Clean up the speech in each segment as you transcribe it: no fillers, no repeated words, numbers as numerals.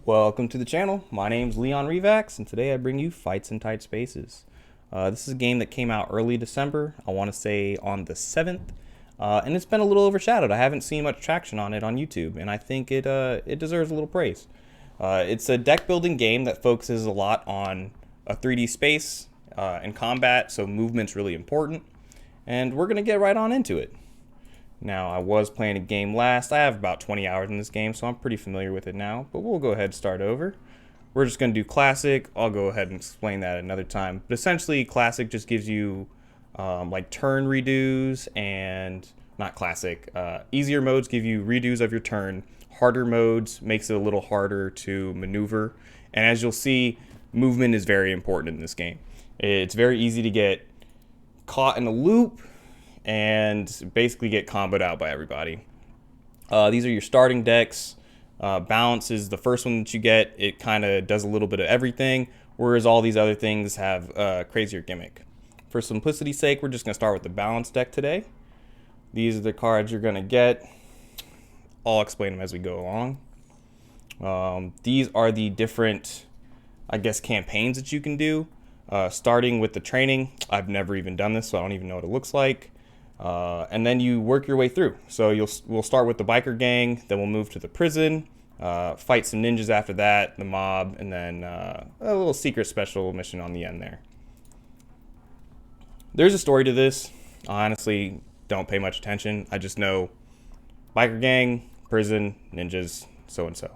Welcome to the channel. My name's Leon Revax, and today I bring you Fights in Tight Spaces. This is a game that came out early December, I want to say on the 7th, and it's been a little overshadowed. I haven't seen much traction on it on YouTube, and I think it deserves a little praise. It's a deck building game that focuses a lot on a 3D space and combat, so movement's really important, and we're going to get right on into it. Now, I was playing a game last. I have about 20 hours in this game, so I'm pretty familiar with it now, but we'll go ahead and start over. We're just going to do Classic. I'll go ahead and explain that another time. But essentially, Classic just gives you like turn redos and not Classic. Easier modes give you redos of your turn. Harder modes makes it a little harder to maneuver. And as you'll see, movement is very important in this game. It's very easy to get caught in a loop and basically get comboed out by everybody. These are your starting decks. Balance is the first one that you get. It kind of does a little bit of everything, whereas all these other things have a crazier gimmick. For simplicity's sake, we're just going to start with the balance deck today. These are the cards you're going to get. I'll explain them as we go along. These are the different, I guess, campaigns that you can do. Starting with the training. I've never even done this, so I don't even know what it looks like. And then you work your way through. So we'll start with the biker gang, then we'll move to the prison, fight some ninjas after that, the mob, and then a little secret special mission on the end there. There's a story to this. I honestly don't pay much attention. I just know biker gang, prison, ninjas, so and so.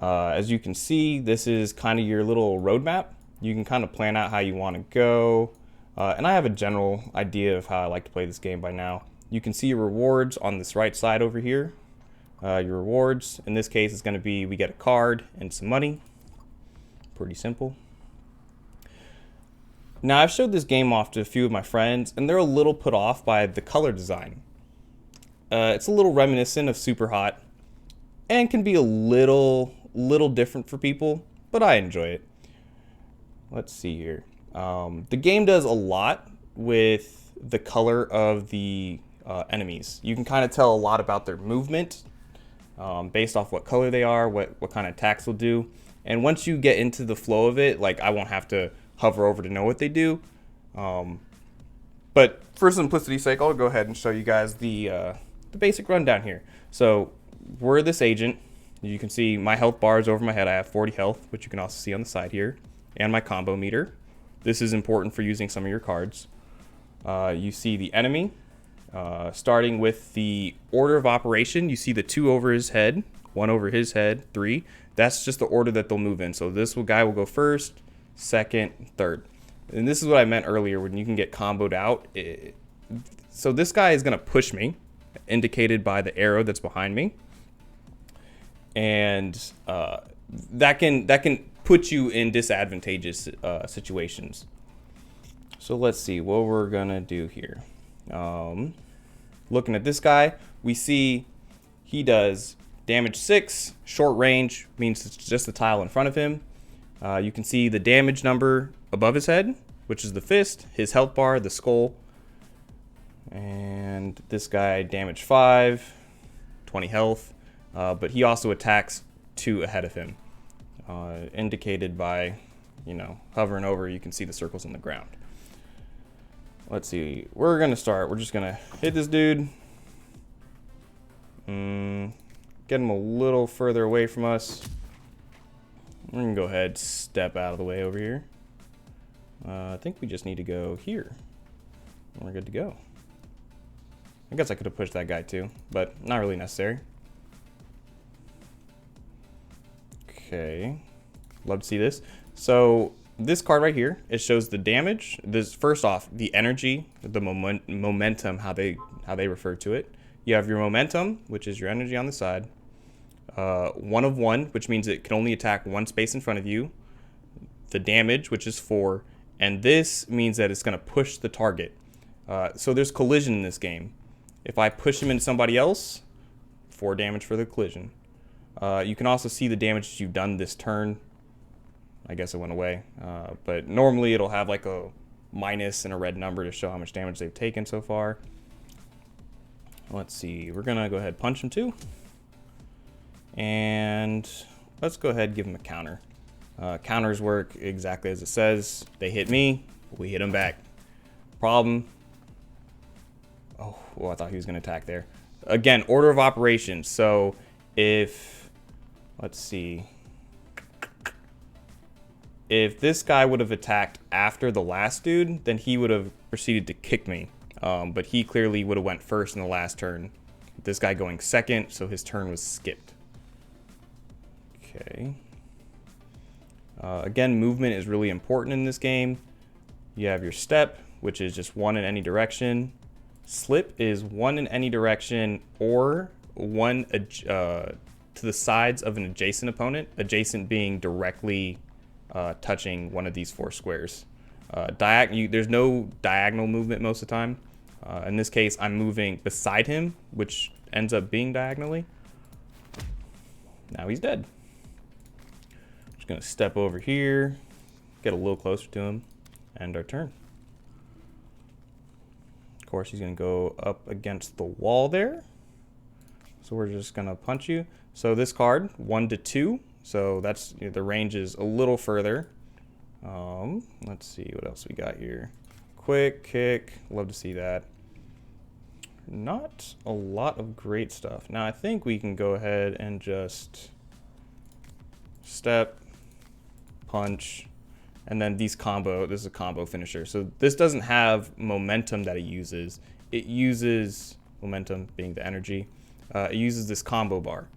As you can see, this is kind of your little roadmap. You can kind of plan out how you want to go. And I have a general idea of how I like to play this game by now. You can see your rewards on this right side over here. Your rewards, in this case, is going to be we get a card and some money. Pretty simple. Now, I've showed this game off to a few of my friends, and they're a little put off by the color design. It's a little reminiscent of Super Hot, and can be a little different for people, but I enjoy it. Let's see here. The game does a lot with the color of the enemies. You can kind of tell a lot about their movement based off what color they are, what kind of attacks they'll do. And once you get into the flow of it, like I won't have to hover over to know what they do. But for simplicity's sake, I'll go ahead and show you guys the basic rundown here. So we're this agent. You can see my health bar is over my head. I have 40 health, which you can also see on the side here, and my combo meter. This is important for using some of your cards. You see the enemy, starting with the order of operation. You see the 2 over his head, 1 over his head, 3. That's just the order that they'll move in. So this guy will go first, second, third. And this is what I meant earlier when you can get comboed out. So this guy is going to push me, indicated by the arrow that's behind me. And that can put you in disadvantageous situations. So let's see what we're gonna do here. Looking at this guy, we see he does damage 6, short range, means it's just the tile in front of him. You can see the damage number above his head, which is the fist, his health bar, the skull. And this guy, damage 5, 20 health, but he also attacks 2 ahead of him. Indicated by, hovering over, you can see the circles on the ground. Let's see, we're gonna start. We're just gonna hit this dude. Get him a little further away from us. We're gonna go ahead, step out of the way over here. I think we just need to go here. We're good to go. I guess I could have pushed that guy too, but not really necessary. Okay, love to see this. So this card right here, it shows the damage. This first off, the energy, the momentum, how they refer to it. You have your momentum, which is your energy on the side. 1 of 1, which means it can only attack 1 space in front of you. The damage, which is 4, and this means that it's going to push the target. So there's collision in this game. If I push him into somebody else, 4 damage for the collision. You can also see the damage that you've done this turn. I guess it went away. But normally it'll have like a minus and a red number to show how much damage they've taken so far. Let's see. We're going to go ahead and punch him too. And let's go ahead and give him a counter. Counters work exactly as it says. They hit me, we hit them back. Problem. Oh, well, I thought he was going to attack there. Again, order of operations. So if, let's see. If this guy would have attacked after the last dude, then he would have proceeded to kick me. But he clearly would have went first in the last turn. This guy going second, so his turn was skipped. Okay. Again, movement is really important in this game. You have your step, which is just one in any direction. Slip is one in any direction or one to the sides of an adjacent opponent, adjacent being directly touching one of these 4 squares. There's no diagonal movement most of the time. In this case, I'm moving beside him, which ends up being diagonally. Now he's dead. Just gonna step over here, get a little closer to him, end our turn. Of course, he's gonna go up against the wall there. So we're just gonna punch you. So this card, 1 to 2. So that's, the range is a little further. Let's see what else we got here. Quick kick, love to see that. Not a lot of great stuff. Now I think we can go ahead and just step, punch, and then this is a combo finisher. So this doesn't have momentum that it uses. It uses momentum being the energy. It uses this combo bar.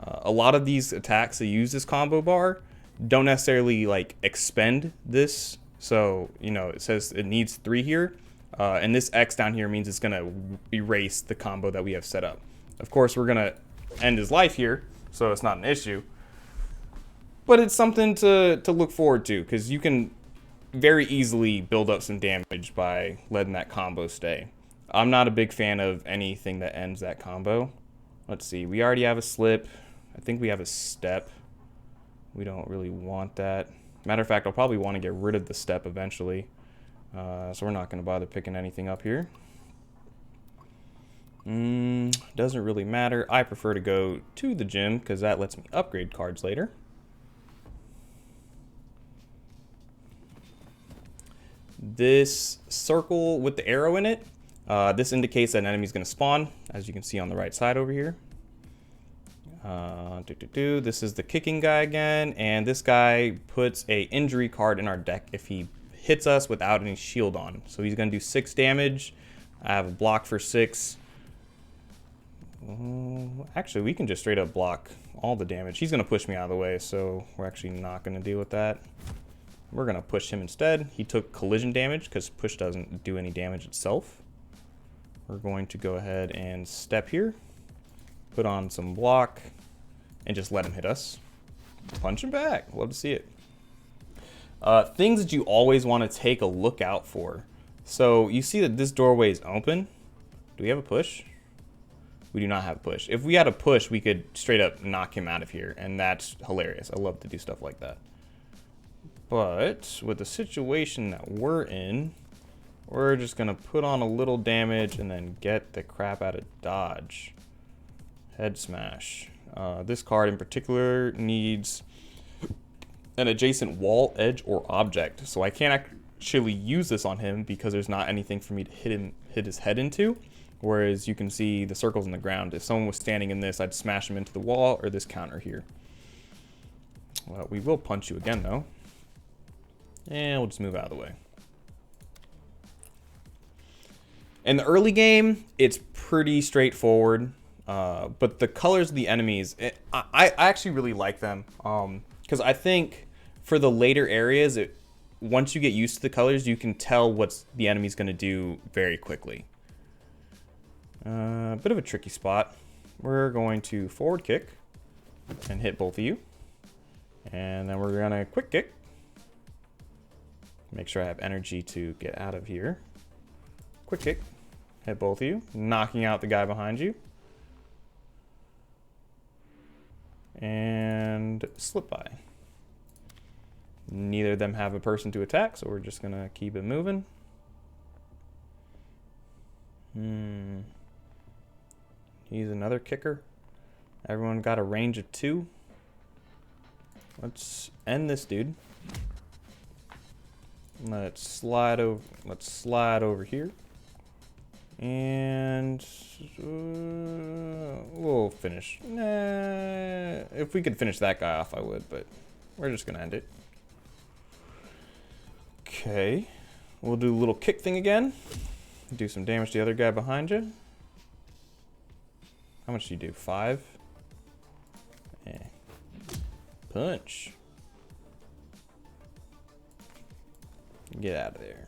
A lot of these attacks that use this combo bar don't necessarily like expend this. So, it says it needs 3 here. And this X down here means it's gonna erase the combo that we have set up. Of course, we're gonna end his life here, so it's not an issue. But it's something to look forward to, because you can very easily build up some damage by letting that combo stay. I'm not a big fan of anything that ends that combo. Let's see, we already have a slip. I think we have a step. We don't really want that. Matter of fact, I'll probably want to get rid of the step eventually. So we're not going to bother picking anything up here. Doesn't really matter. I prefer to go to the gym because that lets me upgrade cards later. This circle with the arrow in it, this indicates that an enemy's going to spawn, as you can see on the right side over here. This is the kicking guy again, and this guy puts a injury card in our deck if he hits us without any shield on. So he's going to do 6 damage. I have a block for 6. Actually, we can just straight up block all the damage. He's going to push me out of the way, so we're actually not going to deal with that. We're going to push him instead. He took collision damage because push doesn't do any damage itself. We're going to go ahead and step here, put on some block, and just let him hit us. Punch him back. Love to see it. Things that you always want to take a look out for. So you see that this doorway is open. Do we have a push? We do not have a push. If we had a push, we could straight up knock him out of here, and that's hilarious. I love to do stuff like that. But with the situation that we're in, we're just going to put on a little damage and then get the crap out of dodge. Head smash. This card in particular needs an adjacent wall, edge, or object. So I can't actually use this on him because there's not anything for me to hit his head into. Whereas you can see the circles in the ground. If someone was standing in this, I'd smash him into the wall or this counter here. Well, we will punch you again though. And we'll just move out of the way. In the early game, it's pretty straightforward. But the colors of the enemies, I actually really like them. Because I think for the later areas, once you get used to the colors, you can tell what the enemy's going to do very quickly. Bit of a tricky spot. We're going to forward kick and hit both of you. And then we're going to quick kick. Make sure I have energy to get out of here. Quick kick. Hit both of you, knocking out the guy behind you. And slip by. Neither of them have a person to attack, so we're just gonna keep it moving. He's another kicker. Everyone got a range of 2. Let's end this dude. Let's slide over. Let's slide over here, and we'll finish. If we could finish that guy off, I would, but we're just gonna end it. Okay, we'll do a little kick thing again. Do some damage to the other guy behind you. How much do you do? 5? Punch. Get out of there.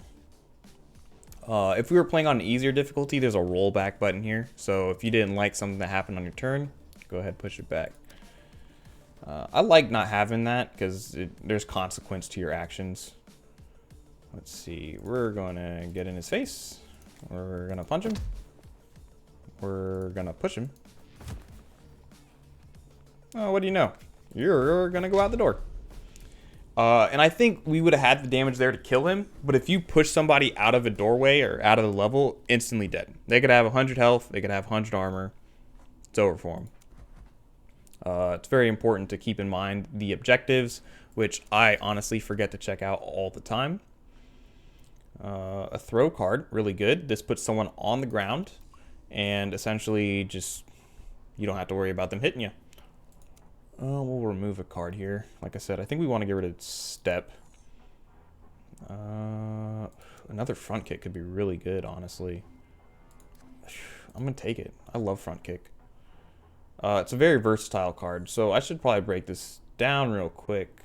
If we were playing on an easier difficulty, there's a rollback button here. So if you didn't like something that happened on your turn, go ahead, push it back. I like not having that because there's consequence to your actions. Let's see. We're going to get in his face. We're going to punch him. We're going to push him. Oh, what do you know? You're going to go out the door. And I think we would have had the damage there to kill him. But if you push somebody out of a doorway or out of the level, instantly dead. They could have 100 health. They could have 100 armor. It's over for them. It's very important to keep in mind the objectives, which I honestly forget to check out all the time. A throw card, really good. This puts someone on the ground. And essentially just, you don't have to worry about them hitting you. We'll remove a card here. Like I said, I think we want to get rid of step. Another front kick could be really good, honestly. I'm going to take it. I love front kick. It's a very versatile card, so I should probably break this down real quick.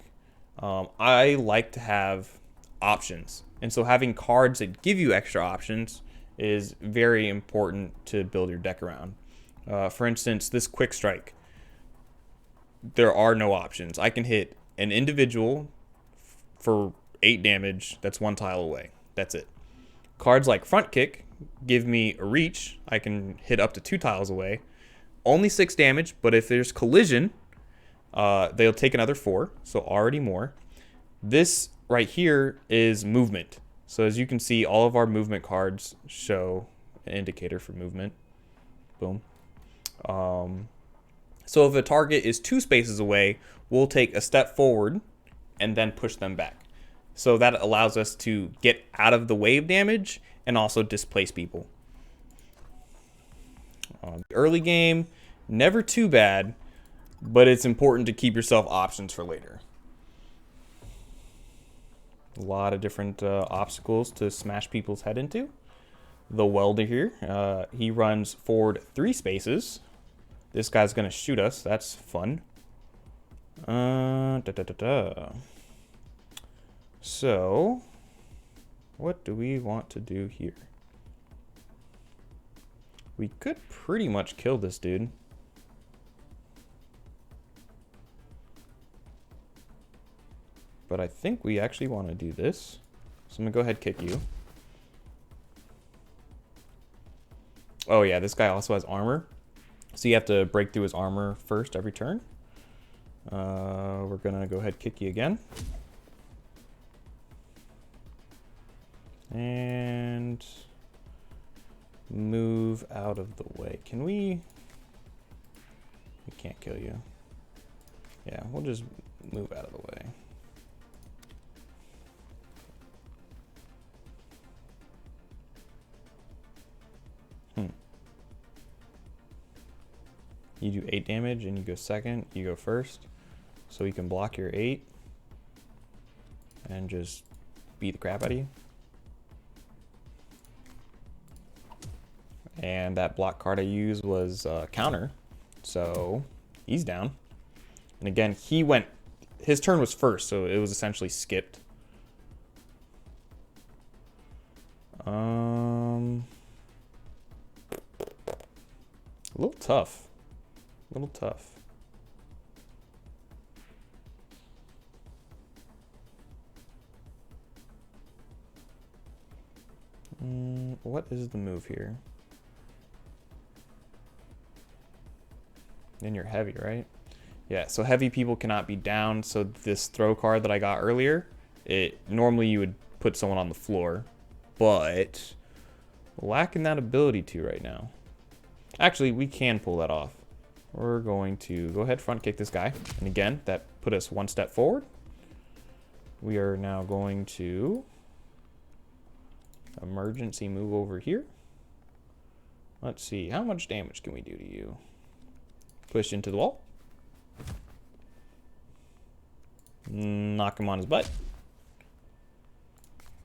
I like to have options. And so having cards that give you extra options is very important to build your deck around. For instance, this quick strike. There are no options. I can hit an individual for 8 damage. That's 1 tile away. That's it. Cards like front kick give me a reach. I can hit up to 2 tiles away. Only 6 damage, but if there's collision, they'll take another 4. So already more. This right here is movement. So as you can see, all of our movement cards show an indicator for movement. Boom. So if a target is 2 spaces away, we'll take a step forward and then push them back. So that allows us to get out of the wave damage and also displace people. Early game, never too bad, but it's important to keep yourself options for later. A lot of different obstacles to smash people's head into. The welder here, he runs forward 3 spaces. This guy's gonna shoot us. That's fun. So, what do we want to do here? We could pretty much kill this dude. But I think we actually want to do this. So I'm gonna go ahead and kick you. Oh yeah, this guy also has armor. So you have to break through his armor first every turn. We're gonna go ahead and kick you again. And move out of the way. Can we? We can't kill you. Yeah, we'll just move out of the way. You do 8 damage and you go second, you go first. So you can block your 8 and just beat the crap out of you. And that block card I used was counter. So he's down. And again, his turn was first, so it was essentially skipped. A little tough. A little tough. What is the move here? And you're heavy, right? Yeah, so heavy people cannot be down. So this throw card that I got earlier, normally you would put someone on the floor, but lacking that ability to right now. Actually, we can pull that off. we're going to go ahead front kick this guy. And again, that put us one step forward. We are now going to emergency move over here. Let's see, how much damage can we do to you? Push into the wall. Knock him on his butt.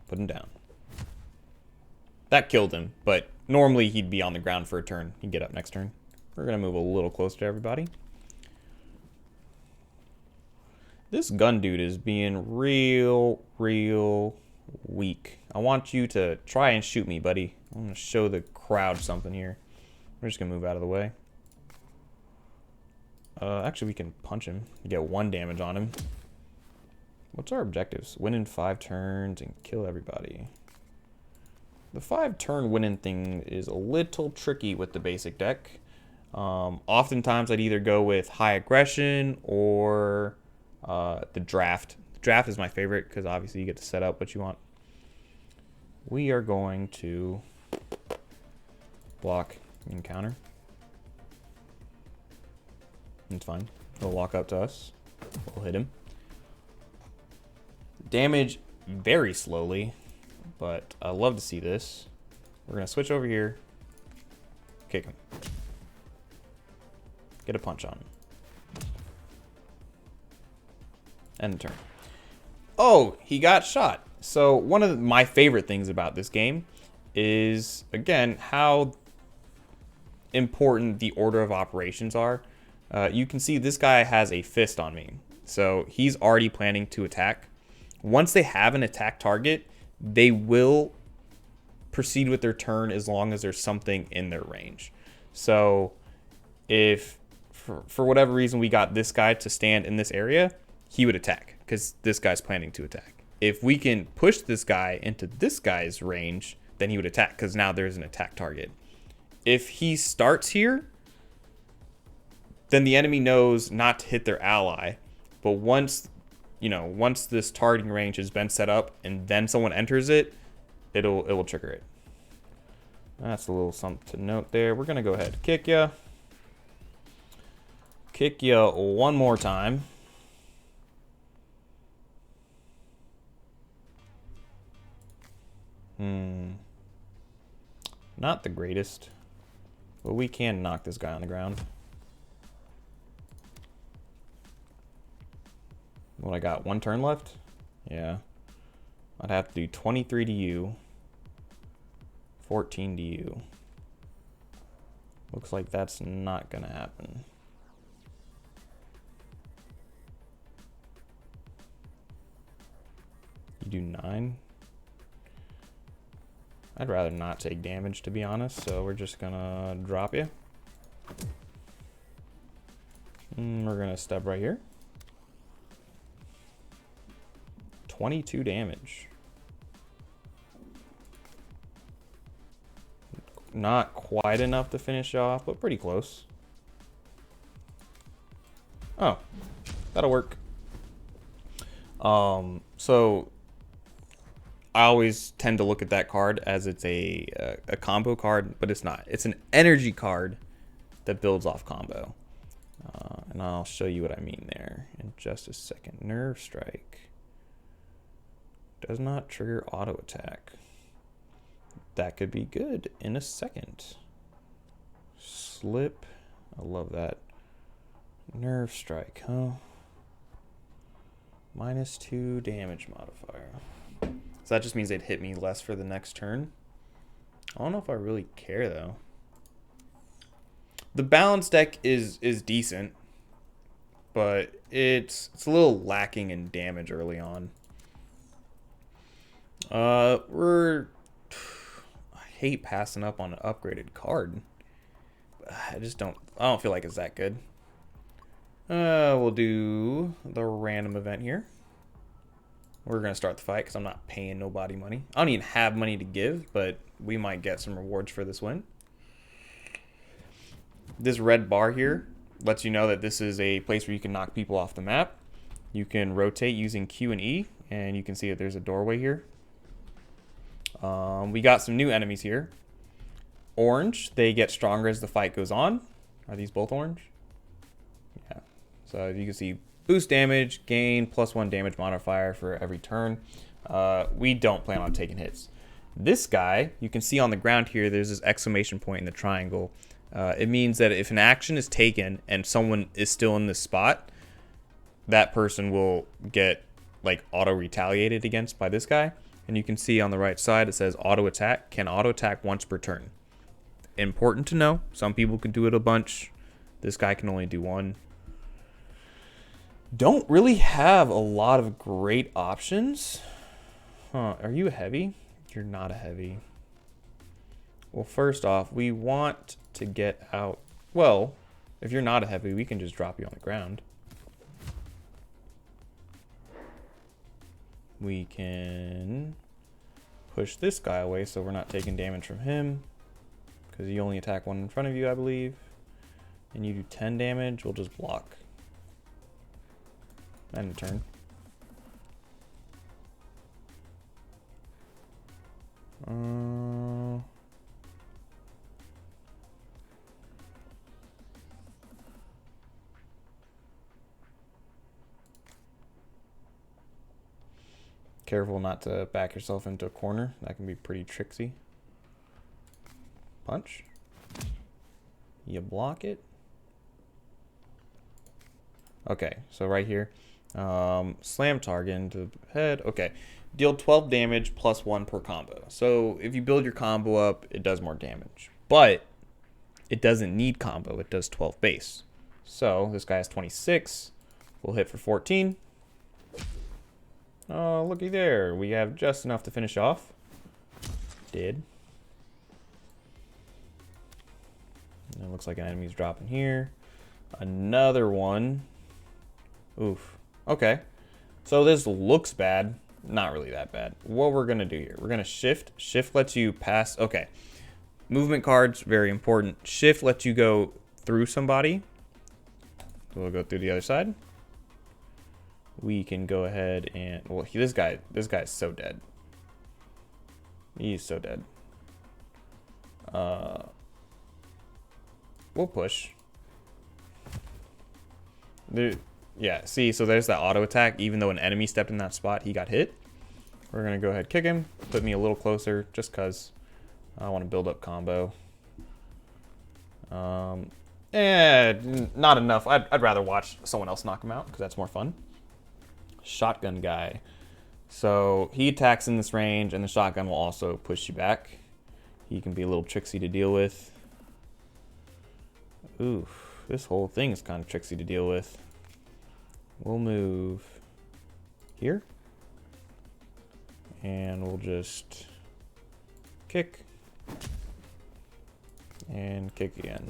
Put him down. That killed him, but normally he'd be on the ground for a turn. He'd get up next turn. We're going to move a little closer to everybody. This gun dude is being real weak. I want you to try and shoot me, buddy. I'm going to show the crowd something here. We're just going to move out of the way. Actually, we can punch him. Get 1 damage on him. What's our objectives? Win in 5 turns and kill everybody. The 5-turn winning thing is a little tricky with the basic deck. Oftentimes, I'd either go with high aggression or the draft. The draft is my favorite because obviously you get to set up what you want. We are going to block and counter. It's fine. He'll walk up to us. We'll hit him. Damage very slowly, but I love to see this. We're going to switch over here. Kick him. Get a punch on him. End turn. Oh, he got shot. So one of my favorite things about this game is, again, how important the order of operations are. You can see this guy has a fist on me. So he's already planning to attack. Once they have an attack target, they will proceed with their turn as long as there's something in their range. So if for whatever reason we got this guy to stand in this area, he would attack because this guy's planning to attack. If we can push this guy into this guy's range, then he would attack because now there's an attack target. If he starts here, then the enemy knows not to hit their ally. But once this targeting range has been set up and then someone enters it, it will trigger it. That's a little something to note there. We're gonna go ahead and kick ya. Kick ya one more time. Not the greatest, but we can knock this guy on the ground. What I got? 1 turn left? Yeah. I'd have to do 23 to you. 14 to you. Looks like that's not gonna happen. You do 9? I'd rather not take damage, to be honest, so we're just gonna drop you. We're gonna step right here. 22 damage. Not quite enough to finish off, but pretty close. Oh, that'll work. So I always tend to look at that card as it's a combo card, but it's not. It's an energy card that builds off combo. And I'll show you what I mean there in just a second. Nerve Strike. Does not trigger auto attack. That could be good in a second. Slip. I love that. Nerve Strike, huh? -2 damage modifier. So that just means they'd hit me less for the next turn. I don't know if I really care though. The balance deck is decent, but it's a little lacking in damage early on. I hate passing up on an upgraded card. I don't feel like it's that good. We'll do the random event here. We're gonna start the fight because I'm not paying nobody money. I don't even have money to give, but we might get some rewards for this win. This red bar here lets you know that this is a place where you can knock people off the map. You can rotate using Q and E, and you can see that there's a doorway here. We got some new enemies here. Orange, they get stronger as the fight goes on. Are these both orange? So you can see boost damage, gain +1 damage modifier for every turn. We don't plan on taking hits. This guy, you can see on the ground here, there's this exclamation point in the triangle. It means that if an action is taken and someone is still in this spot, that person will get like auto retaliated against by this guy. And you can see on the right side, it says auto attack, can auto attack once per turn. Important to know, some people can do it a bunch. This guy can only do one. Don't really have a lot of great options. Huh, are you a heavy? You're not a heavy. Well, first off, we want to get out. Well, if you're not a heavy, we can just drop you on the ground. We can push this guy away so we're not taking damage from him, because you only attack one in front of you, I believe. And you do 10 damage, we'll just block. End of turn. Careful not to back yourself into a corner. That can be pretty tricksy. Punch. You block it. Okay, so right here. Slam target into the head. Okay. Deal 12 damage +1 per combo. So if you build your combo up, it does more damage. But it doesn't need combo. It does 12 base. So this guy has 26. We'll hit for 14. Oh, looky there. We have just enough to finish off. Did. And it looks like an enemy's dropping here. Another one. Oof. Okay. So this looks bad. Not really that bad. What we're going to do here, we're going to shift. Shift lets you pass. Okay. Movement cards, very important. Shift lets you go through somebody. We'll go through the other side. We can go ahead and, well, this guy's so dead. He's so dead. We'll push. Yeah, see, so there's that auto attack. Even though an enemy stepped in that spot, he got hit. We're gonna go ahead, kick him, put me a little closer, just cause I want to build up combo. Not enough. I'd rather watch someone else knock him out because that's more fun. Shotgun guy. So he attacks in this range, and the shotgun will also push you back. He can be a little tricksy to deal with. Oof, this whole thing is kind of tricksy to deal with. We'll move here. And we'll just kick. And kick again.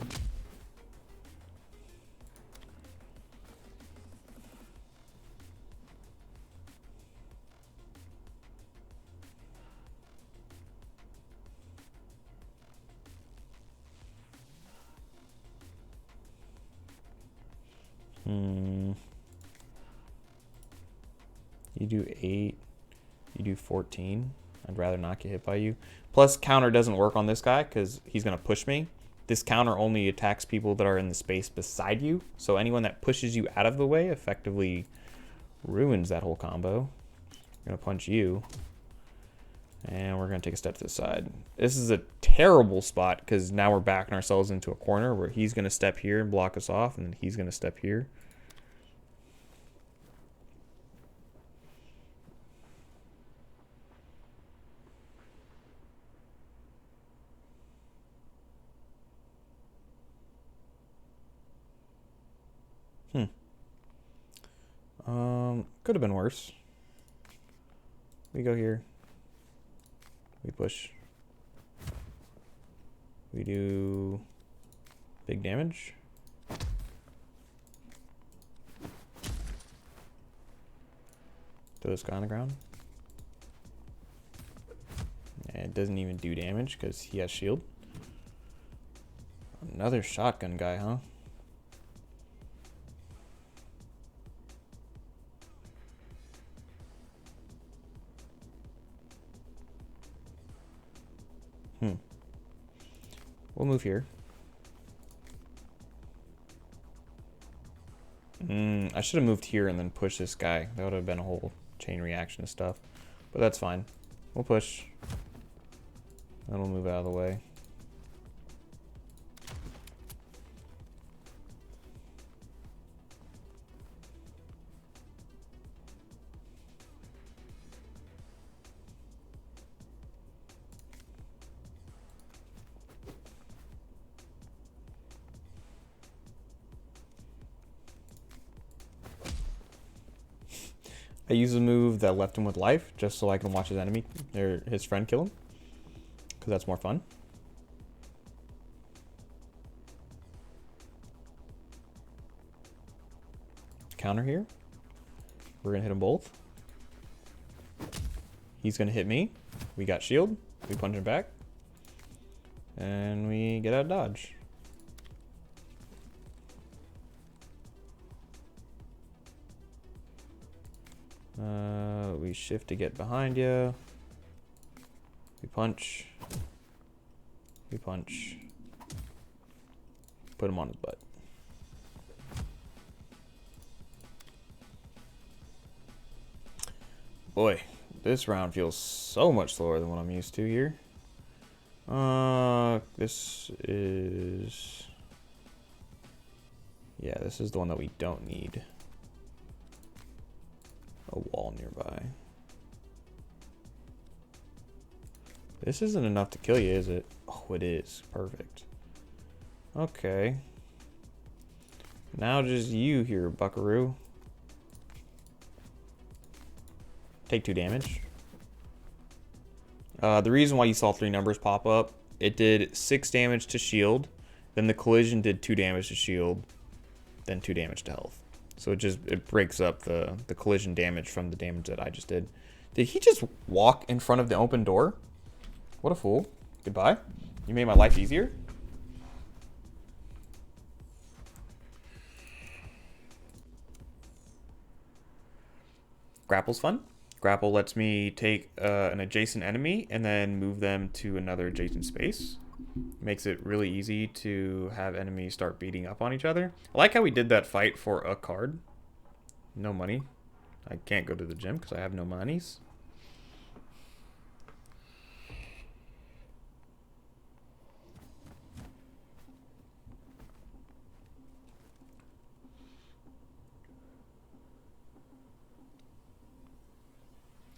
You do 8. You do 14. I'd rather not get hit by you. Plus, counter doesn't work on this guy because he's going to push me. This counter only attacks people that are in the space beside you. So anyone that pushes you out of the way effectively ruins that whole combo. I'm going to punch you. And we're going to take a step to the side. This is a terrible spot because now we're backing ourselves into a corner where he's going to step here and block us off. And then he's going to step here. Could have been worse. We go here. We push. We do big damage. Throw this guy on the ground. And it doesn't even do damage because he has shield. Another shotgun guy, huh? We'll move here. I should have moved here and then pushed this guy. That would have been a whole chain reaction of stuff. But that's fine. We'll push. Then we'll move out of the way. I use a move that left him with life just so I can watch his enemy or his friend kill him, because that's more fun. Counter here. We're gonna hit them both. He's gonna hit me. We got shield. We punch him back, and we get out of dodge. We shift to get behind you. We punch. We punch. Put him on his butt. Boy, this round feels so much slower than what I'm used to here. This is... Yeah, this is the one that we don't need. A wall nearby. This isn't enough to kill you, is it? Oh, it is. Perfect. Okay. Now just you here, buckaroo. Take 2 damage. The reason why you saw 3 numbers pop up, it did 6 damage to shield, then the collision did 2 damage to shield, then 2 damage to health. So it breaks up the collision damage from the damage that I just did. Did he just walk in front of the open door? What a fool. Goodbye. You made my life easier. Grapple's fun. Grapple lets me take an adjacent enemy and then move them to another adjacent space. Makes it really easy to have enemies start beating up on each other. I like how we did that fight for a card. No money. I can't go to the gym because I have no monies.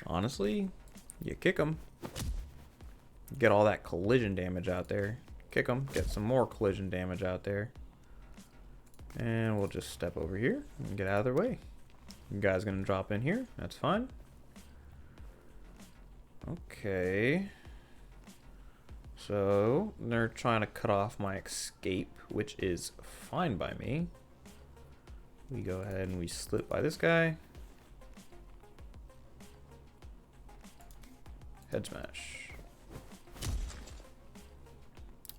Honestly, you kick them. Get all that collision damage out there. Kick them. Get some more collision damage out there. And we'll just step over here and get out of their way. You guys gonna drop in here. That's fine. Okay. So they're trying to cut off my escape, which is fine by me. We go ahead and we slip by this guy. Head smash.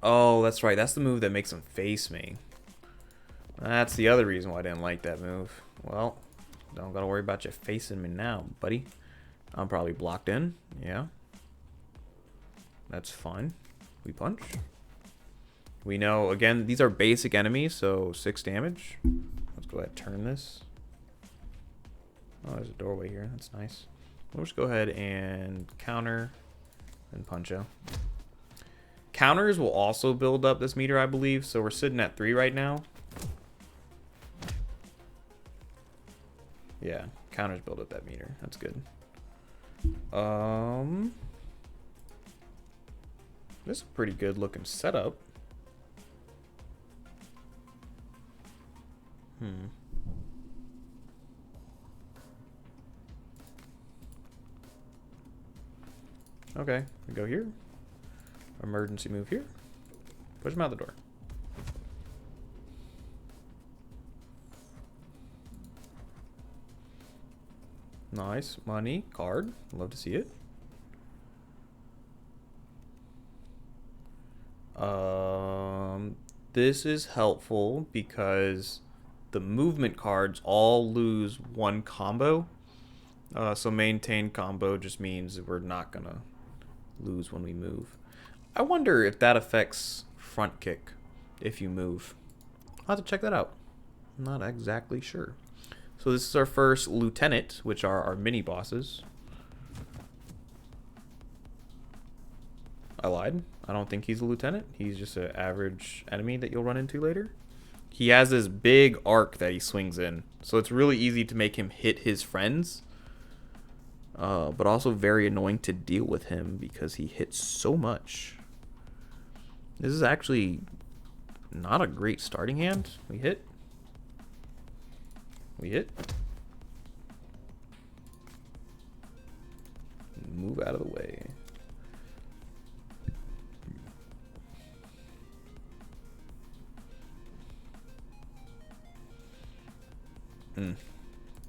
Oh, that's right. That's the move that makes him face me. That's the other reason why I didn't like that move. Well, don't gotta worry about you facing me now, buddy. I'm probably blocked in. Yeah. That's fine. We punch. We know, again, these are basic enemies, so 6 damage. Let's go ahead and turn this. Oh, there's a doorway here. That's nice. We'll just go ahead and counter and punch out. Counters will also build up this meter, I believe. So we're sitting at 3 right now. Yeah, counters build up that meter. That's good. This is a pretty good looking setup. Okay, we go here. Emergency move here. Push him out the door. Nice. Money. Card. Love to see it. This is helpful because the movement cards all lose 1 combo. So maintain combo just means that we're not gonna lose when we move. I wonder if that affects front kick if you move. I'll have to check that out. I'm not exactly sure. So this is our first lieutenant, which are our mini bosses. I lied. I don't think he's a lieutenant. He's just an average enemy that you'll run into later. He has this big arc that he swings in, so it's really easy to make him hit his friends, but also very annoying to deal with him because he hits so much. This is actually not a great starting hand. We hit. We hit. Move out of the way.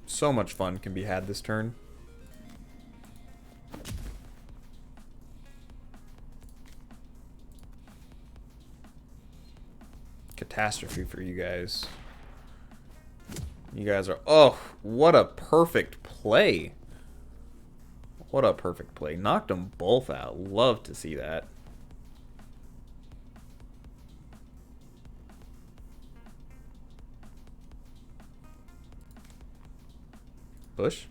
So much fun can be had this turn. Catastrophe for you guys. You guys are... Oh, what a perfect play. What a perfect play. Knocked them both out. Love to see that. Push.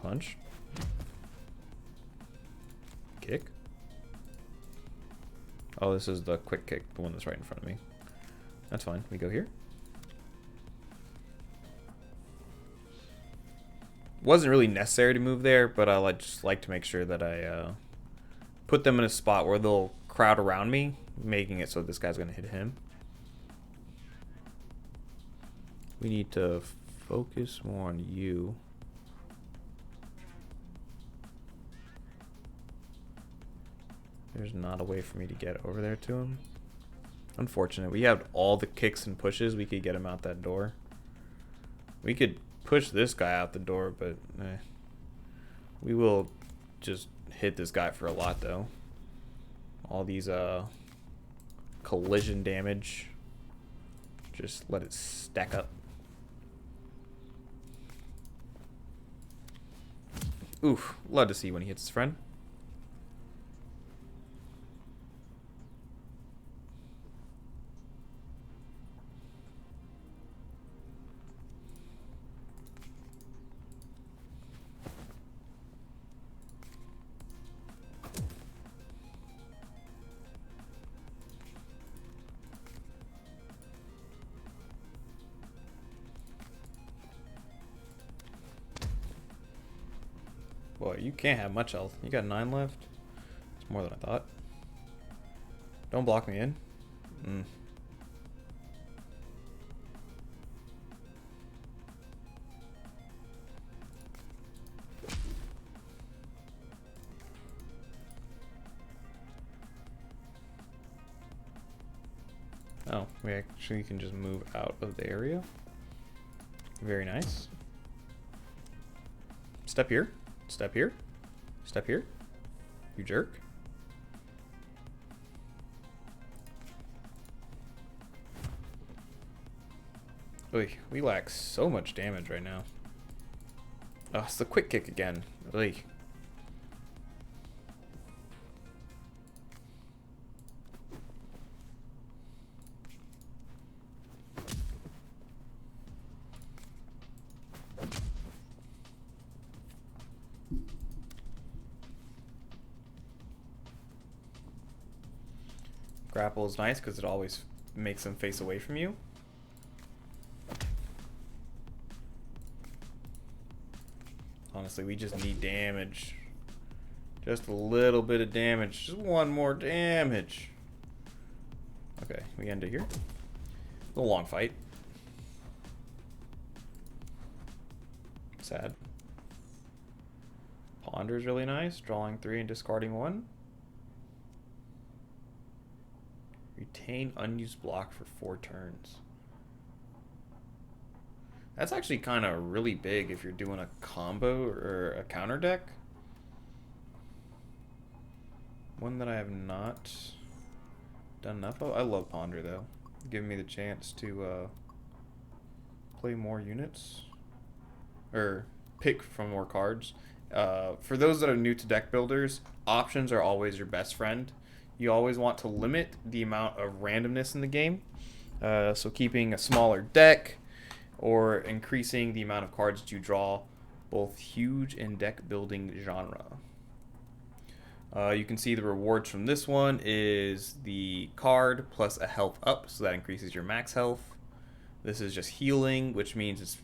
Punch. Kick. Oh, this is the quick kick, the one that's right in front of me. That's fine. We go here. Wasn't really necessary to move there, but I just like to make sure that I put them in a spot where they'll crowd around me, making it so this guy's going to hit him. We need to focus more on you. There's not a way for me to get over there to him. Unfortunate. We have all the kicks and pushes. We could get him out that door. We could push this guy out the door, but we will just hit this guy for a lot, though. All these collision damage. Just let it stack up. Oof. Love to see when he hits his friend. Boy, you can't have much health. You got 9 left. It's more than I thought. Don't block me in. Oh, we actually can just move out of the area. Very nice. Step here. Step here. Step here. You jerk. Oy, we lack so much damage right now. Oh, it's the quick kick again. Oy. Grapple is nice because it always makes them face away from you. Honestly, we just need damage. Just a little bit of damage. Just one more damage. Okay, we end it here. A long fight. Sad. Ponder is really nice. Drawing 3 and discarding 1. Retain unused block for 4 turns. That's actually kind of really big if you're doing a combo or a counter deck. One that I have not done enough of. I love Ponder though. Giving me the chance to play more units. Or pick from more cards. For those that are new to deck builders, options are always your best friend. You always want to limit the amount of randomness in the game. So keeping a smaller deck or increasing the amount of cards that you draw, both huge in deck building genre. You can see the rewards from this one is the card plus a health up, so that increases your max health. This is just healing, which means it's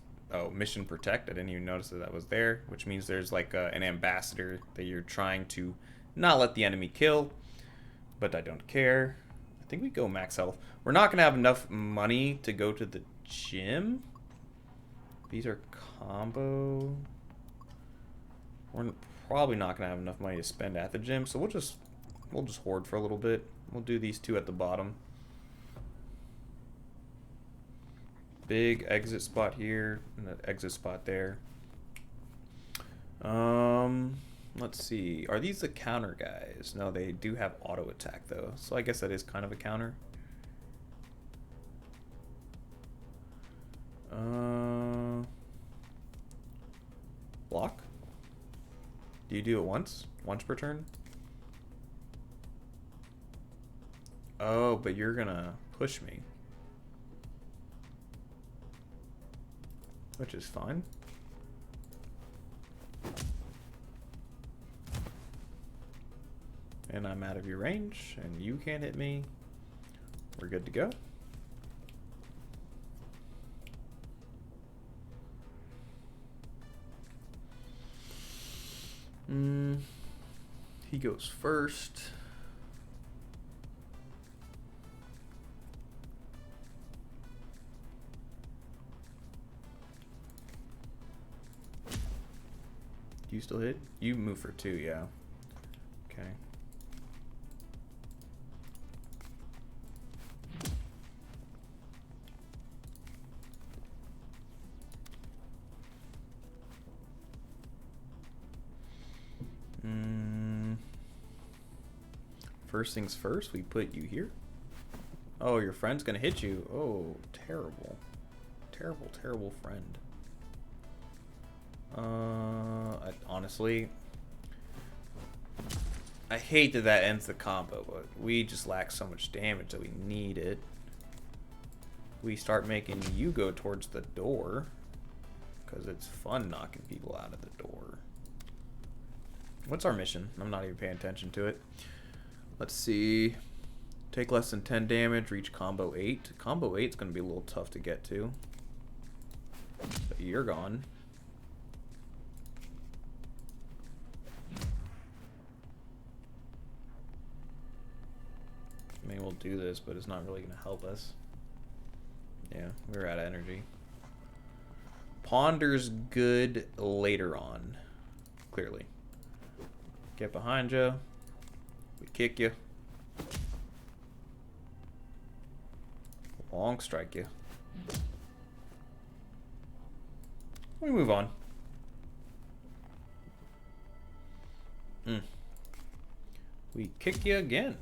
mission protect. I didn't even notice that was there, which means there's like an ambassador that you're trying to not let the enemy kill, but I don't care. I think we go max health. We're not gonna have enough money to go to the gym. These are combo. We're probably not gonna have enough money to spend at the gym, so we'll just hoard for a little bit. We'll do these two at the bottom. Big exit spot here and an exit spot there. Let's see. Are these the counter guys? No, they do have auto attack though, so I guess that is kind of a counter. Block? Do you do it once? Once per turn? Oh, but you're gonna push me. Which is fine. And I'm out of your range, and you can't hit me. We're good to go. He goes first. Do you still hit? You move for 2, yeah. Okay. First things first, we put you here. Oh, your friend's gonna hit you. Oh, terrible. Terrible, terrible friend. Honestly, I hate that that ends the combo, but we just lack so much damage that we need it. We start making you go towards the door, because it's fun knocking people out of the door. What's our mission? I'm not even paying attention to it. Let's see. Take less than 10 damage, reach combo 8. Combo 8 is going to be a little tough to get to. But you're gone. I mean, we'll do this, but it's not really going to help us. Yeah, we're out of energy. Ponder's good later on, clearly. Get behind you. We kick you. Long strike you. We move on. We kick you again.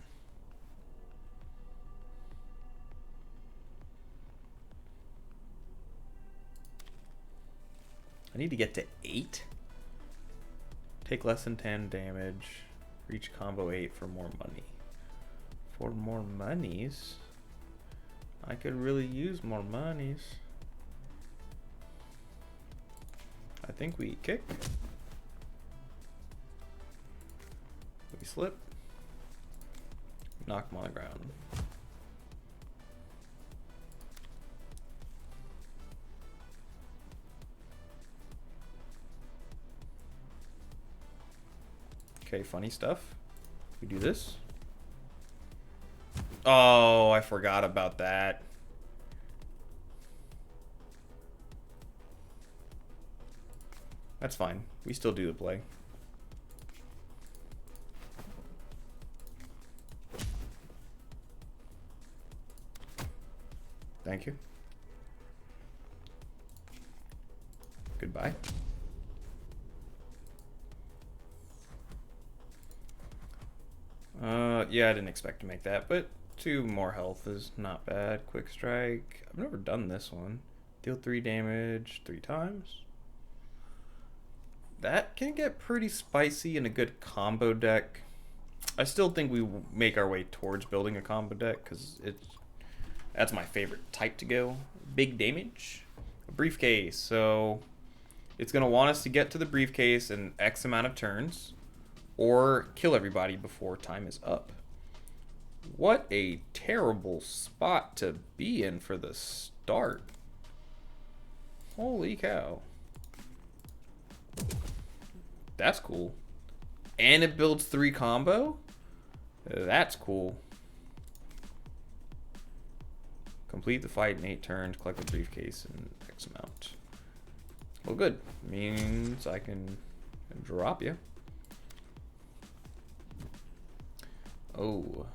I need to get to 8. Take less than 10 damage. Reach combo 8 for more money. For more monies? I could really use more monies. I think we kick. We slip. Knock him on the ground. Okay, funny stuff. We do this. Oh, I forgot about that. That's fine. We still do the play. Thank you. Goodbye. Yeah, I didn't expect to make that, but 2 more health is not bad. Quick strike. I've never done this one. Deal 3 damage 3 times. That can get pretty spicy in a good combo deck. I still think we make our way towards building a combo deck because it's That's my favorite type to go. Big damage. A briefcase. So it's going to want us to get to the briefcase in X amount of turns or kill everybody before time is up. What a terrible spot to be in for the start. Holy cow. That's cool. And it builds 3 combo? That's cool. Complete the fight in 8 turns, collect the briefcase in X amount. Well, good. Means I can drop you. Oh.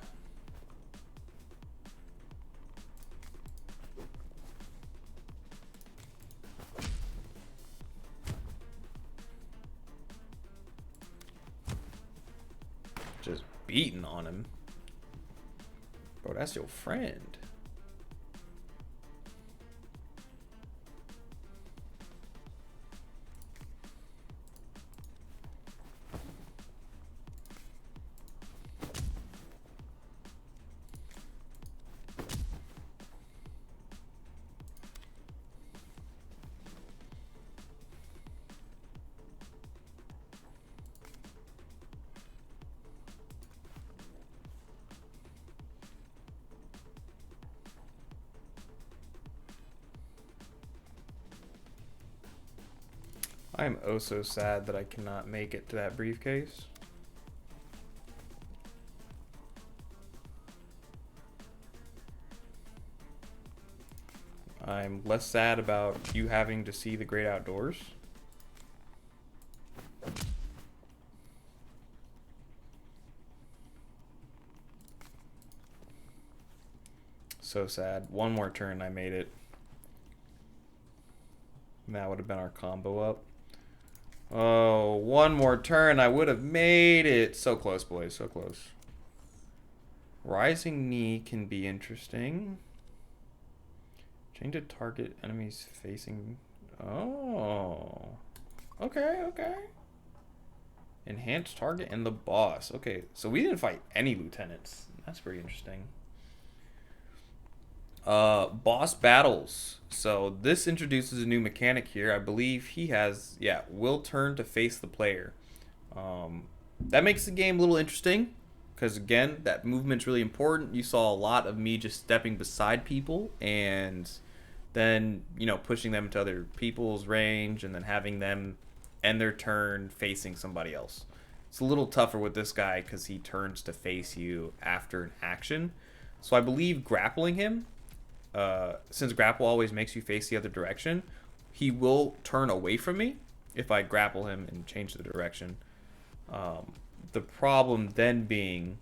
Just beating on him. Bro, that's your friend. I am oh so sad that I cannot make it to that briefcase. I'm less sad about you having to see the great outdoors. So sad. One more turn, I made it. And that would have been our combo up. Oh, one more turn, I would have made it. So close, boys, so close. Rising Knee can be interesting. Change a target enemies facing. Oh. Okay, okay. Enhance target and the boss. Okay, so we didn't fight any lieutenants. That's pretty interesting. Boss battles. So this introduces a new mechanic here. I believe he has, yeah, will turn to face the player. That makes the game a little interesting because, again, that movement's really important. You saw a lot of me just stepping beside people and then, you know, pushing them into other people's range and then having them end their turn facing somebody else. It's a little tougher with this guy because he turns to face you after an action. So I believe grappling him, since grapple always makes you face the other direction, he will turn away from me if I grapple him and change the direction. The problem then being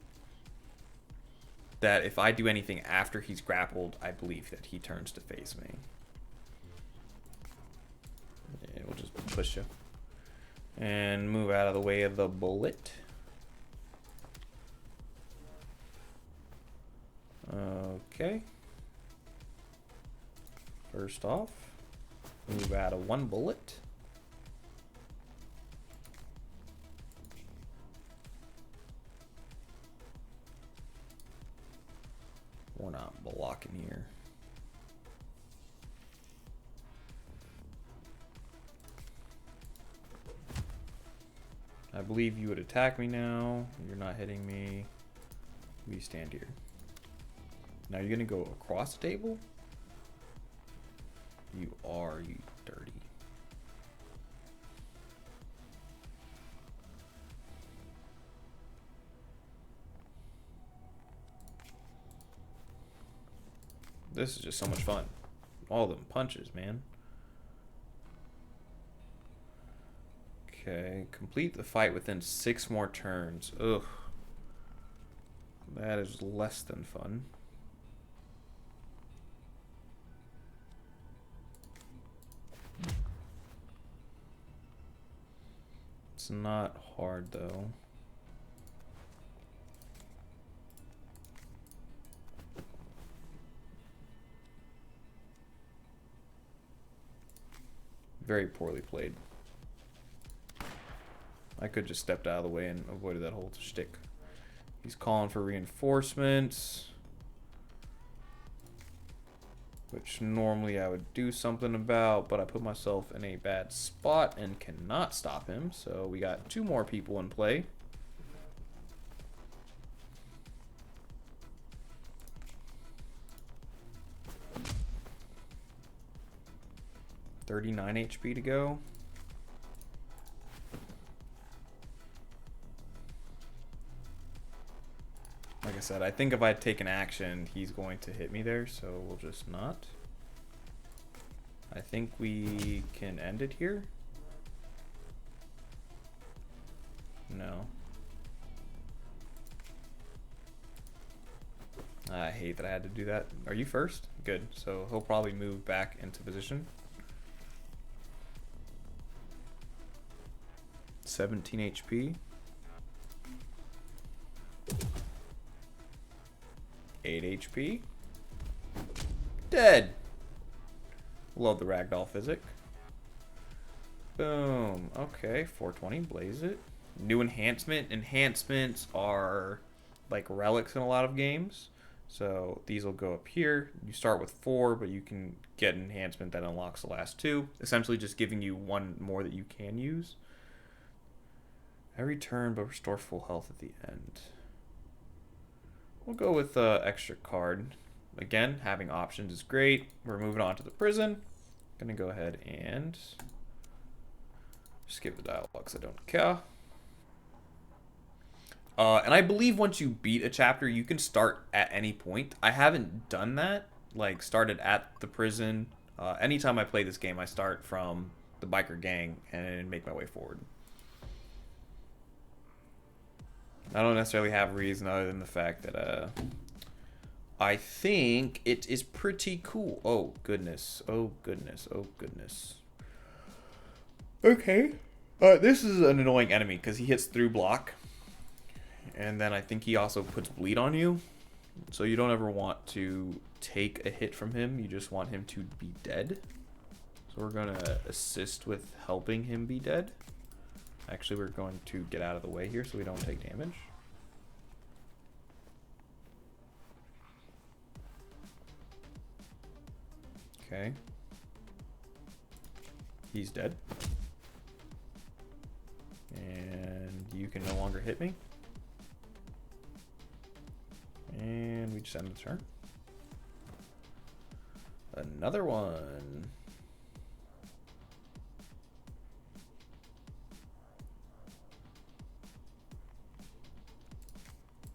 that if I do anything after he's grappled, I believe that he turns to face me. Yeah, we'll just push you and move out of the way of the bullet. Okay. First off, move out of 1 bullet. We're not blocking here. I believe you would attack me now. You're not hitting me. We stand here. Now you're gonna go across the table? You are, you dirty. This is just so much fun. All them punches, man. Okay, complete the fight within 6 more turns. Ugh. That is less than fun. It's not hard though. Very poorly played. I could just stepped out of the way and avoided that whole shtick. He's calling for reinforcements. which normally I would do something about, but I put myself in a bad spot and cannot stop him. So we got 2 more people in play. $39 HP to go. Like I said, I think if I take an action, he's going to hit me there, so we'll just not. I think we can end it here. No. I hate that I had to do that. Are you first? Good. So he'll probably move back into position. 17 HP. 8 HP. Dead. Love the ragdoll physic. Boom. Okay, 420. Blaze it. New enhancement. Enhancements are like relics in a lot of games. So these will go up here. You start with 4, but you can get an enhancement that unlocks the last 2. Essentially just giving you 1 more that you can use. Every turn, but restore full health at the end. We'll go with extra card. Again, having options is great. We're moving on to the prison. Gonna go ahead and skip the dialogue because I don't care. And I believe once you beat a chapter, you can start at any point. I haven't done that, like started at the prison. Anytime I play this game, I start from the biker gang and make my way forward. I don't necessarily have a reason other than the fact that I think it is pretty cool. Oh goodness, oh goodness, oh goodness. Okay, this is an annoying enemy because he hits through block. And then I think he also puts bleed on you. So you don't ever want to take a hit from him. You just want him to be dead. So we're going to assist with helping him be dead. Actually, we're going to get out of the way here so we don't take damage. Okay. He's dead. And you can no longer hit me. And we just end the turn. Another one.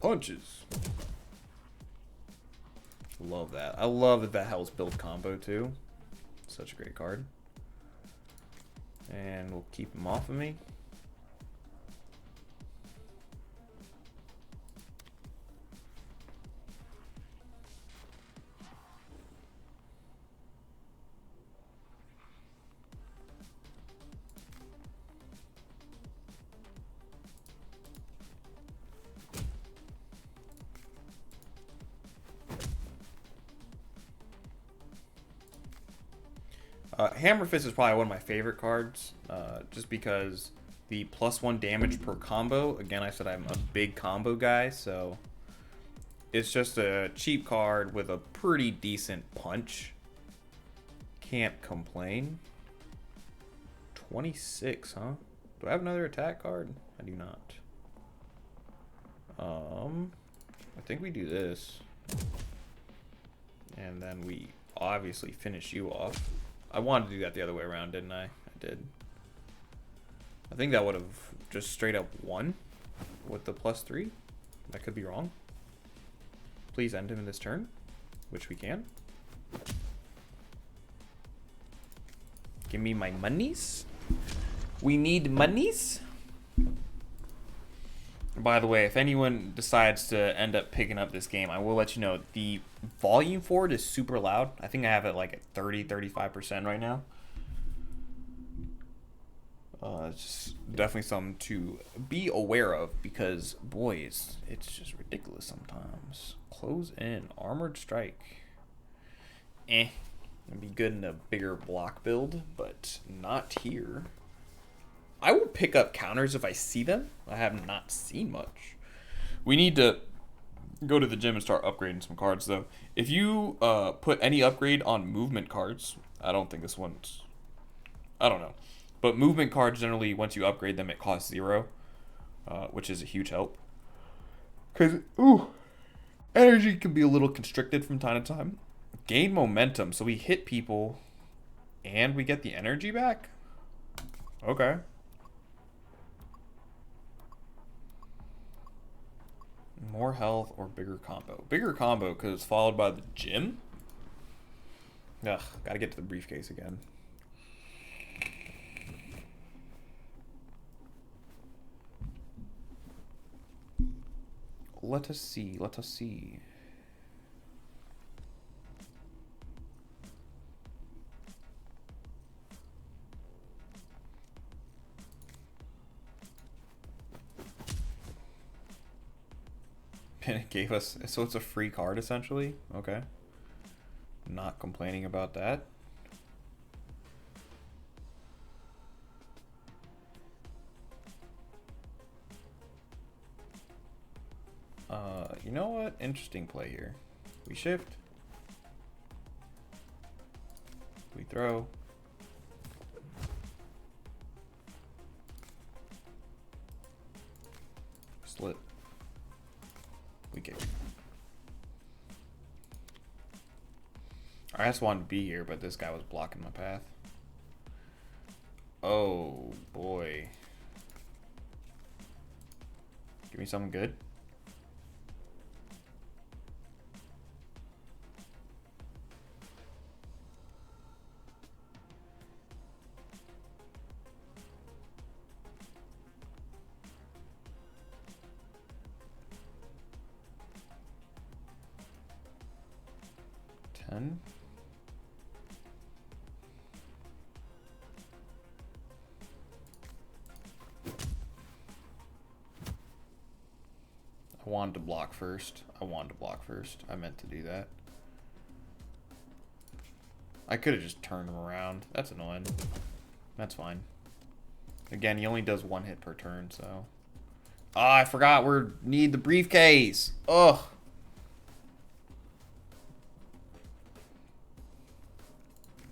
Punches. Love that. I love that that helps build combo too. Such a great card. And we'll keep him off of me. Hammer Fist is probably one of my favorite cards, just because the +1 damage per combo. Again, I said I'm a big combo guy, so it's just a cheap card with a pretty decent punch. Can't complain. 26, huh? Do I have another attack card? I do not. I think we do this. And then we obviously finish you off. I wanted to do that the other way around, didn't I? I did. I think that would have just straight up won with the +3. I could be wrong. Please end him in this turn, which we can. Give me my monies. We need monies. By the way, if anyone decides to end up picking up this game, I will let you know the volume for it is super loud. I think I have it like at 30-35% right now. It's just definitely something to be aware of because, boy, it's just ridiculous sometimes. Close in. Armored Strike. It'd be good in a bigger block build, but not here. I will pick up counters if I see them. I have not seen much. We need to go to the gym and start upgrading some cards, though. If you put any upgrade on movement cards, I don't think this one's... I don't know. But movement cards, generally, once you upgrade them, it costs 0, which is a huge help. Because, energy can be a little constricted from time to time. Gain momentum, so we hit people and we get the energy back? Okay. More health or bigger combo? Bigger combo because it's followed by the gym? Ugh, gotta get to the briefcase again. Let us see, let us see. And it gave us, so it's a free card essentially? Okay. Not complaining about that. You know what? Interesting play here. We shift. We throw. Slit. We kick. I just wanted to be here, but this guy was blocking my path. Oh boy. Give me something good. I wanted to block first. I meant to do that. I could have just turned him around. That's annoying. That's fine. Again, he only does 1 hit per turn, so. Ah, I forgot we need the briefcase. Ugh.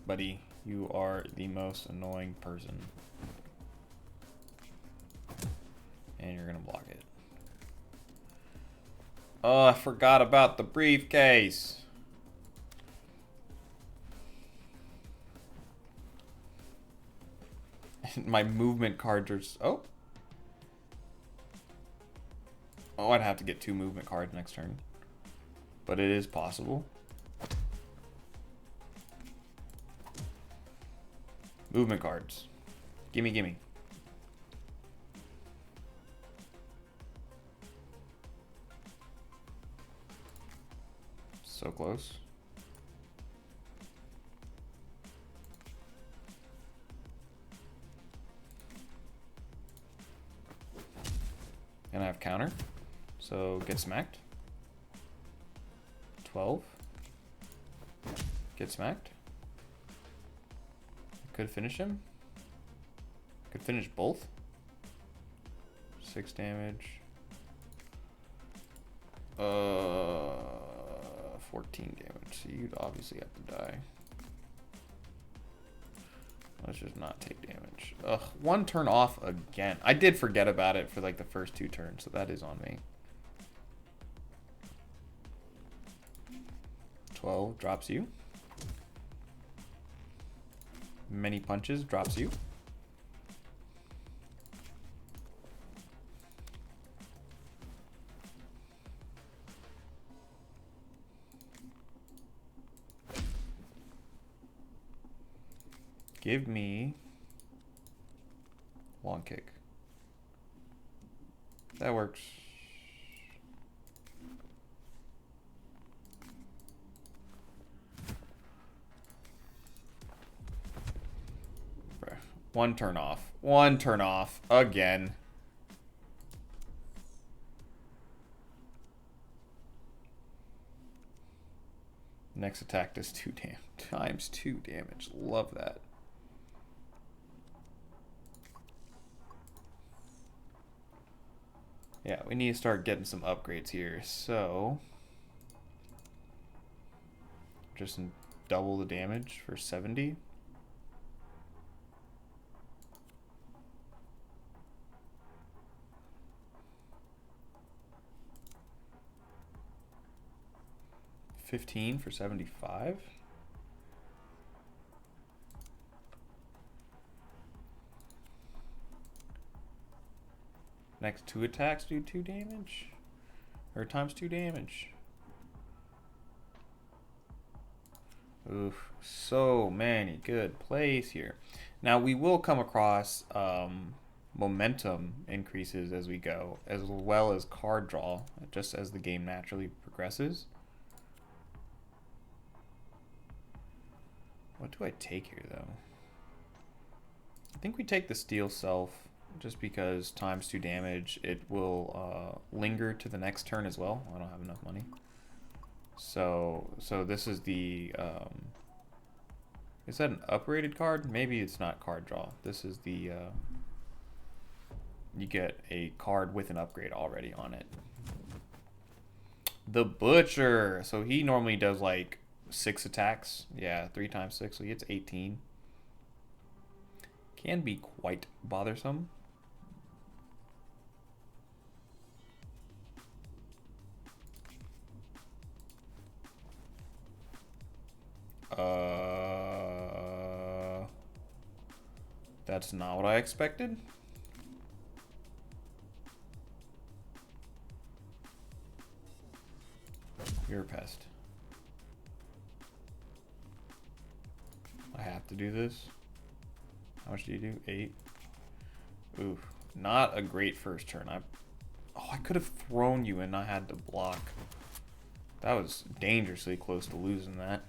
Buddy, you are the most annoying person. And you're gonna block it. Oh, I forgot about the briefcase. My movement cards are... Oh. Oh, I'd have to get 2 movement cards next turn. But it is possible. Movement cards. Gimme, gimme. So close. And I have counter. So get smacked. 12. Get smacked. Could finish him. Could finish both. 6 damage. 14 damage. So you'd obviously have to die. Let's just not take damage. Ugh, 1 turn off again. I did forget about it for like the first 2 turns, so that is on me. 12 drops you. Many punches drops you. Give me long kick. That works. Bruh. 1 turn off. 1 turn off again. Next attack does 2 times 2 damage. Love that. Yeah, we need to start getting some upgrades here. So, just double the damage for 70. $15 for 75. Next 2 attacks do 2 damage, or times 2 damage. Oof, so many good plays here. Now we will come across momentum increases as we go, as well as card draw, just as the game naturally progresses. What do I take here, though? I think we take the Steel Self, just because times 2 damage, it will linger to the next turn as well. I don't have enough money. So this is the, is that an upgraded card? Maybe it's not card draw. This is the, you get a card with an upgrade already on it. The Butcher. So he normally does like 6 attacks. Yeah, 3 times 6, so he gets 18. Can be quite bothersome. That's not what I expected. You're a pest. I have to do this. How much do you do? 8. Ooh, not a great first turn. I could have thrown you and I had to block. That was dangerously close to losing that.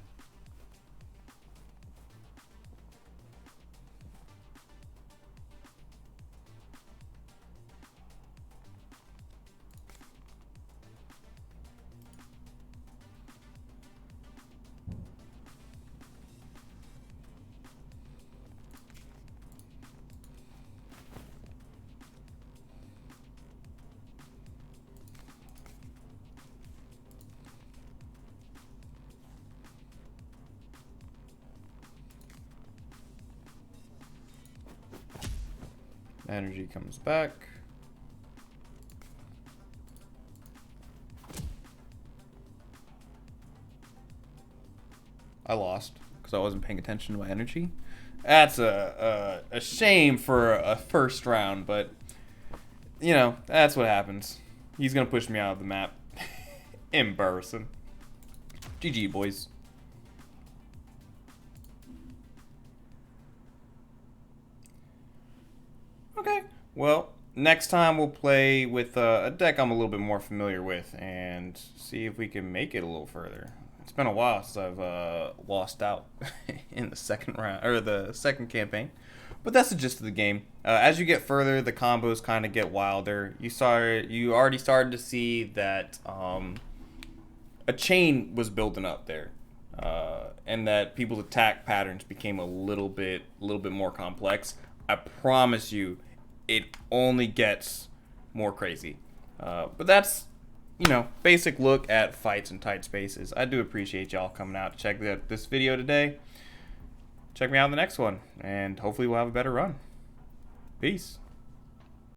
Energy comes back. I lost because I wasn't paying attention to my energy. That's a shame for a first round, but you know, that's what happens. He's gonna push me out of the map. Embarrassing. GG, boys. Okay, well, next time we'll play with a deck I'm a little bit more familiar with and see if we can make it a little further. It's been a while since I've lost out in the second round, or the second campaign. But that's the gist of the game. As you get further, the combos kind of get wilder. You already started to see that a chain was building up there, and that people's attack patterns became a little bit more complex. I promise you, it only gets more crazy. But that's, you know, basic look at fights in tight spaces. I do appreciate y'all coming out to check out this video today. Check me out in the next one, and hopefully we'll have a better run. Peace.